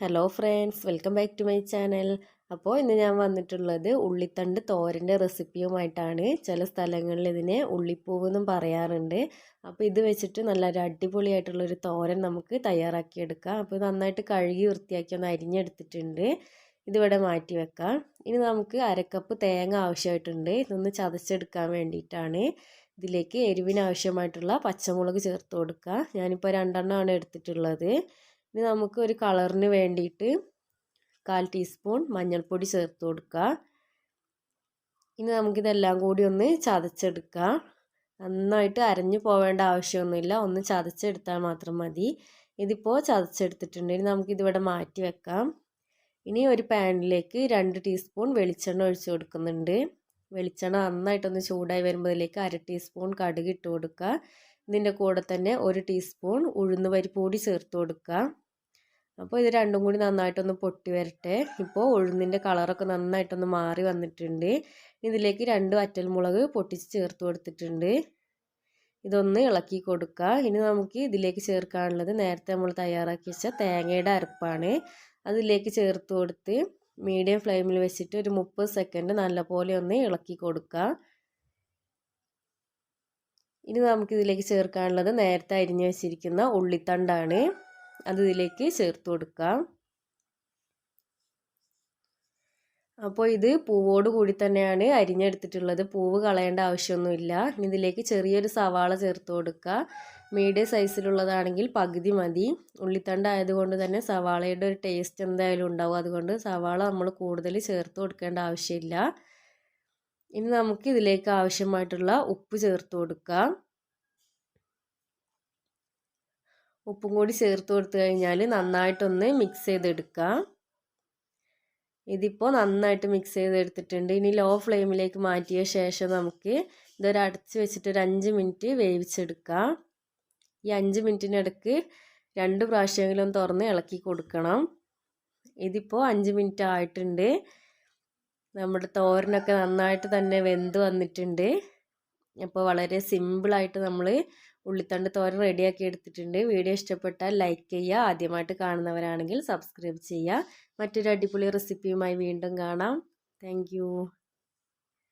Hello friends, welcome back to my channel. അപ്പോൾ ഇന്ന് ഞാൻ വന്നിട്ടുള്ളത് ഉള്ളിത്തണ്ട് തോരൻ്റെ റെസിപ്പിയുമായിട്ടാണ്. ചില സ്ഥലങ്ങളിൽ ഇതിനെ ഉള്ളിപ്പൂവ് എന്നും പറയാറുണ്ട്. അപ്പോൾ ഇത് വെച്ചിട്ട് നല്ലൊരു അടിപൊളിയായിട്ടുള്ളൊരു തോരൻ നമുക്ക് തയ്യാറാക്കിയെടുക്കാം. അപ്പോൾ നന്നായിട്ട് കഴുകി വൃത്തിയാക്കി ഒന്ന് അരിഞ്ഞെടുത്തിട്ടുണ്ട്. ഇതിവിടെ മാറ്റി വെക്കാം. ഇനി നമുക്ക് അരക്കപ്പ് തേങ്ങ ആവശ്യമായിട്ടുണ്ട്. ഇതൊന്ന് ചതച്ചെടുക്കാൻ വേണ്ടിയിട്ടാണ്. ഇതിലേക്ക് എരിവിന് ആവശ്യമായിട്ടുള്ള പച്ചമുളക് ചേർത്ത് കൊടുക്കുക. ഞാനിപ്പോൾ 2 എടുത്തിട്ടുള്ളത്. ഇനി നമുക്ക് ഒരു കളറിന് വേണ്ടിയിട്ട് 1/4 ടീസ്പൂൺ മഞ്ഞൾപ്പൊടി ചേർത്ത് കൊടുക്കുക. ഇനി നമുക്കിതെല്ലാം കൂടി ഒന്ന് ചതച്ചെടുക്കാം. നന്നായിട്ട് അരഞ്ഞു പോവേണ്ട ആവശ്യമൊന്നുമില്ല, ഒന്ന് ചതച്ചെടുത്താൽ മാത്രം മതി. ഇതിപ്പോൾ ചതച്ചെടുത്തിട്ടുണ്ട്. ഇനി നമുക്കിതിവിടെ മാറ്റി വെക്കാം. ഇനി ഒരു പാനിലേക്ക് 2 ടീസ്പൂൺ വെളിച്ചെണ്ണ ഒഴിച്ച് കൊടുക്കുന്നുണ്ട്. വെളിച്ചെണ്ണ നന്നായിട്ടൊന്ന് ചൂടായി വരുമ്പോൾ ഇതിലേക്ക് 1/2 ടീസ്പൂൺ കടുക് ഇട്ട് കൊടുക്കുക. ഇതിൻ്റെ കൂടെ തന്നെ 1 ടീസ്പൂൺ ഉഴുന്ന് പരിപ്പ് കൂടി ചേർത്ത് കൊടുക്കുക. അപ്പോൾ ഇത് രണ്ടും കൂടി നന്നായിട്ടൊന്ന് പൊട്ടി വരട്ടെ. ഇപ്പോൾ ഉഴുന്നിൻ്റെ കളറൊക്കെ നന്നായിട്ടൊന്ന് മാറി വന്നിട്ടുണ്ട്. ഇതിലേക്ക് 2 വറ്റൽമുളക് പൊട്ടിച്ച് ചേർത്ത് കൊടുത്തിട്ടുണ്ട്. ഇതൊന്ന് ഇളക്കി കൊടുക്കുക. ഇനി നമുക്ക് ഇതിലേക്ക് ചേർക്കാനുള്ളത് നേരത്തെ നമ്മൾ തയ്യാറാക്കി വെച്ച തേങ്ങയുടെ അരപ്പാണ്. അതിലേക്ക് ചേർത്ത് കൊടുത്ത് മീഡിയം ഫ്ലെയിമിൽ വെച്ചിട്ട് ഒരു 30 സെക്കൻഡ് നല്ലപോലെ ഒന്ന് ഇളക്കി കൊടുക്കുക. ഇനി നമുക്കിതിലേക്ക് ചേർക്കാനുള്ളത് നേരത്തെ അരിഞ്ഞു വെച്ചിരിക്കുന്ന ഉള്ളിത്തണ്ടാണ്. അത് ഇതിലേക്ക് ചേർത്ത് കൊടുക്കാം. അപ്പോൾ ഇത് പൂവോട് കൂടി തന്നെയാണ് അരിഞ്ഞെടുത്തിട്ടുള്ളത്. പൂവ് കളയേണ്ട ആവശ്യമൊന്നുമില്ല. ഇനി ഇതിലേക്ക് ചെറിയൊരു സവാള ചേർത്ത് കൊടുക്കുക. മീഡിയം സൈസിലുള്ളതാണെങ്കിൽ പകുതി മതി. ഉള്ളിത്തണ്ട് ആയതുകൊണ്ട് തന്നെ സവാളയുടെ ഒരു ടേസ്റ്റ് എന്തായാലും ഉണ്ടാവും. അതുകൊണ്ട് സവാള നമ്മൾ കൂടുതൽ ചേർത്ത് കൊടുക്കേണ്ട ആവശ്യമില്ല. ഇനി നമുക്ക് ഇതിലേക്ക് ആവശ്യമായിട്ടുള്ള ഉപ്പ് ചേർത്ത് കൊടുക്കാം. ഉപ്പും കൂടി ചേർത്ത് കൊടുത്തു കഴിഞ്ഞാൽ നന്നായിട്ടൊന്ന് മിക്സ് ചെയ്തെടുക്കാം. ഇതിപ്പോൾ നന്നായിട്ട് മിക്സ് ചെയ്തെടുത്തിട്ടുണ്ട്. ഇനി ലോ ഫ്ലെയിമിലേക്ക് മാറ്റിയ ശേഷം നമുക്ക് ഇതൊരു അടച്ച് വെച്ചിട്ട് ഒരു 5 മിനിറ്റ് വേവിച്ചെടുക്കാം. ഈ 5 മിനിറ്റിനിടയ്ക്ക് 2 പ്രാവശ്യമെങ്കിലും തുറന്ന് ഇളക്കി കൊടുക്കണം. ഇതിപ്പോൾ 5 മിനിറ്റ് ആയിട്ടുണ്ട്. നമ്മുടെ തോരനൊക്കെ നന്നായിട്ട് തന്നെ വെന്ത് വന്നിട്ടുണ്ട്. അപ്പോൾ വളരെ സിമ്പിളായിട്ട് നമ്മൾ ഉള്ളിത്തണ്ട് തോരൻ റെഡിയാക്കി എടുത്തിട്ടുണ്ട്. വീഡിയോ ഇഷ്ടപ്പെട്ടാൽ ലൈക്ക് ചെയ്യുക. ആദ്യമായിട്ട് കാണുന്നവരാണെങ്കിൽ സബ്സ്ക്രൈബ് ചെയ്യുക. മറ്റൊരു അടിപൊളി റെസിപ്പിയുമായി വീണ്ടും കാണാം. താങ്ക്